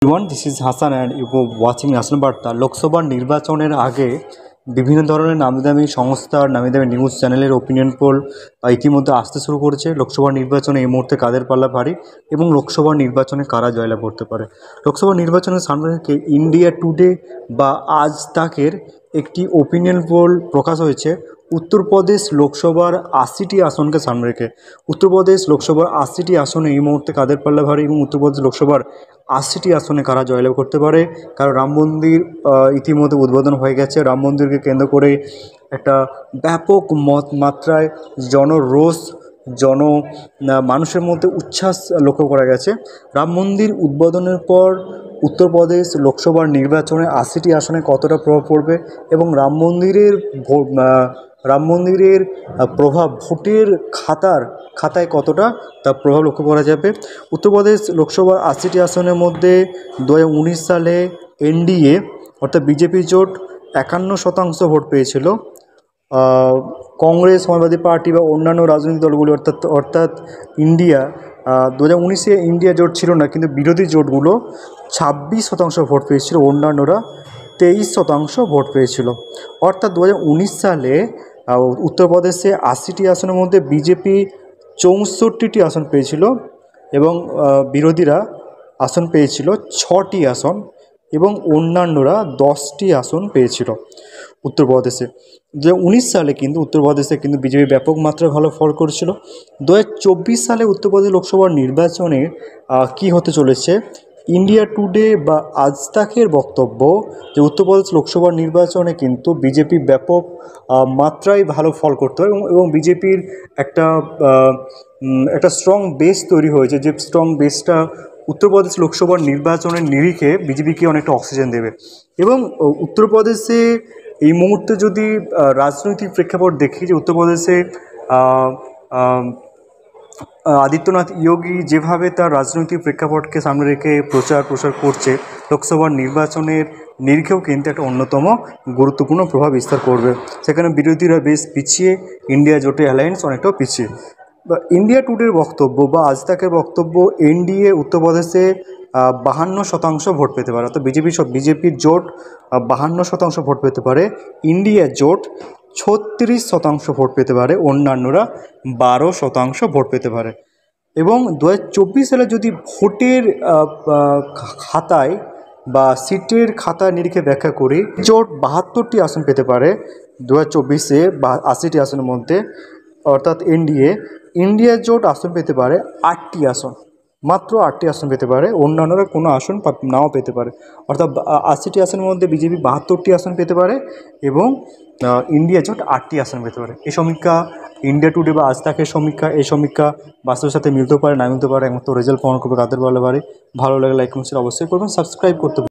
everyone, this is Hassan and you are watching National Barta. Lok Sabha নির্বাচনের আগে বিভিন্ন ধরনের নামিদামি সংস্থার নামিদামি নিউজ চ্যানেলের ওপিনিয়ন পোল ইতিমধ্যে আসতে শুরু করেছে। লোকসভা নির্বাচনে এই মুহূর্তে কাদের পাল্লা ভারী এবং লোকসভা নির্বাচনে কারা জয়লাভ করতে পারে। লোকসভা নির্বাচনের সামনে রেখে ইন্ডিয়া টুডে বা আজ তাকের একটি ওপিনিয়ন পোল প্রকাশ হয়েছে উত্তরপ্রদেশ লোকসভার 80টি আসনকে সামনে রেখে। উত্তরপ্রদেশ লোকসভার 80টি আসনে এই মুহূর্তে কাদের পাল্লা ভারী এবং উত্তরপ্রদেশ লোকসভার 80টি আসনে কারা জয়লাভ করতে পারে। কারণ রাম মন্দির ইতিমধ্যে উদ্বোধন হয়ে গেছে। রাম মন্দিরকে কেন্দ্র করে একটা ব্যাপক মাত্রায় জনরোষ মানুষের মধ্যে উচ্ছ্বাস লক্ষ্য করা গেছে। রাম মন্দির উদ্বোধনের পর উত্তরপ্রদেশ লোকসভার নির্বাচনে 80টি আসনে কতটা প্রভাব পড়বে এবং রাম মন্দিরের প্রভাব ভোটের খাতায় কতটা তার প্রভাব লক্ষ্য করা যাবে। উত্তরপ্রদেশ লোকসভার 80টি আসনের মধ্যে 2019 সালে এনডিএ অর্থাৎ বিজেপি জোট 51% ভোট পেয়েছিল। কংগ্রেস, সমাজবাদী পার্টি বা অন্যান্য রাজনৈতিক দলগুলি অর্থাৎ ইন্ডিয়া 2019-এ ইন্ডিয়া জোট ছিল না, কিন্তু বিরোধী জোটগুলো 26% ভোট পেয়েছিল, অন্যান্যরা 23% ভোট পেয়েছিল। অর্থাৎ 2019 সালে উত্তরপ্রদেশে 80টি আসনের মধ্যে বিজেপি 64টি আসন পেয়েছিল এবং বিরোধীরা আসন পেয়েছিল 6টি আসন এবং অন্যান্যরা 10টি আসন পেয়েছিল উত্তরপ্রদেশে। 2019 সালে কিন্তু উত্তরপ্রদেশে কিন্তু বিজেপি ব্যাপক মাত্রায় ভালো ফল করেছিল। 2024 সালে উত্তরপ্রদেশ লোকসভার নির্বাচনে কি হতে চলেছে, ইন্ডিয়া টুডে বা আজ তাকের বক্তব্য যে উত্তরপ্রদেশ লোকসভার নির্বাচনে কিন্তু বিজেপি ব্যাপক মাত্রায় ভালো ফল করতে হয় এবং বিজেপির একটা স্ট্রং বেস তৈরি হয়েছে, যে স্ট্রং বেসটা উত্তরপ্রদেশ লোকসভার নির্বাচনের নিরিখে বিজেপিকে অনেকটা অক্সিজেন দেবে। এবং উত্তরপ্রদেশে এই মুহূর্তে যদি রাজনৈতিক প্রেক্ষাপট দেখি, যে উত্তরপ্রদেশে আদিত্যনাথ যোগী যেভাবে তার রাজনৈতিক প্রেক্ষাপটকে সামনে রেখে প্রচার করছে, লোকসভার নির্বাচনের নিরিখেও কিন্তু একটা অন্যতম গুরুত্বপূর্ণ প্রভাব বিস্তার করবে। সেখানে বিরোধীরা বেশ পিছিয়ে, ইন্ডিয়া জোটে অ্যালায়েন্স অনেকটাও পিছিয়ে। বা ইন্ডিয়া টুডের বক্তব্য বা আজ তাকের বক্তব্য, এনডিএ উত্তরপ্রদেশে 52% ভোট পেতে পারে, অর্থাৎ বিজেপির জোট 52% ভোট পেতে পারে, ইন্ডিয়া জোট 36% ভোট পেতে পারে, অন্যান্যরা 12% ভোট পেতে পারে। এবং 2024 সালে যদি ভোটের খাতায় বা সিটের খাতা নিরিখে ব্যাখ্যা করি, জোট 72টি আসন পেতে পারে 2024-এ 80টি আসনের মধ্যে, অর্থাৎ ইন্ডিয়া জোট আসন পেতে পারে 8টি আসন, মাত্র 8টি আসন পেতে পারে, অন্যান্যরা কোনো আসন নাও পেতে পারে। অর্থাৎ 80টি আসনের মধ্যে বিজেপি 72টি আসন পেতে পারে এবং ইন্ডিয়া জোট 8টি আসন পেতে পারে। এই সমীক্ষা ইন্ডিয়া টুডে বা আজ তাকের সমীক্ষা, এই সমীক্ষা বাস্তবের সাথে মিলতে পারে, না মিলতে পারে, একমাত্র রেজাল্ট প্রমাণ করবে কাদের বলে পারে। ভালো লাগে লাইক কমেন্ট অবশ্যই করবেন, সাবস্ক্রাইব করতে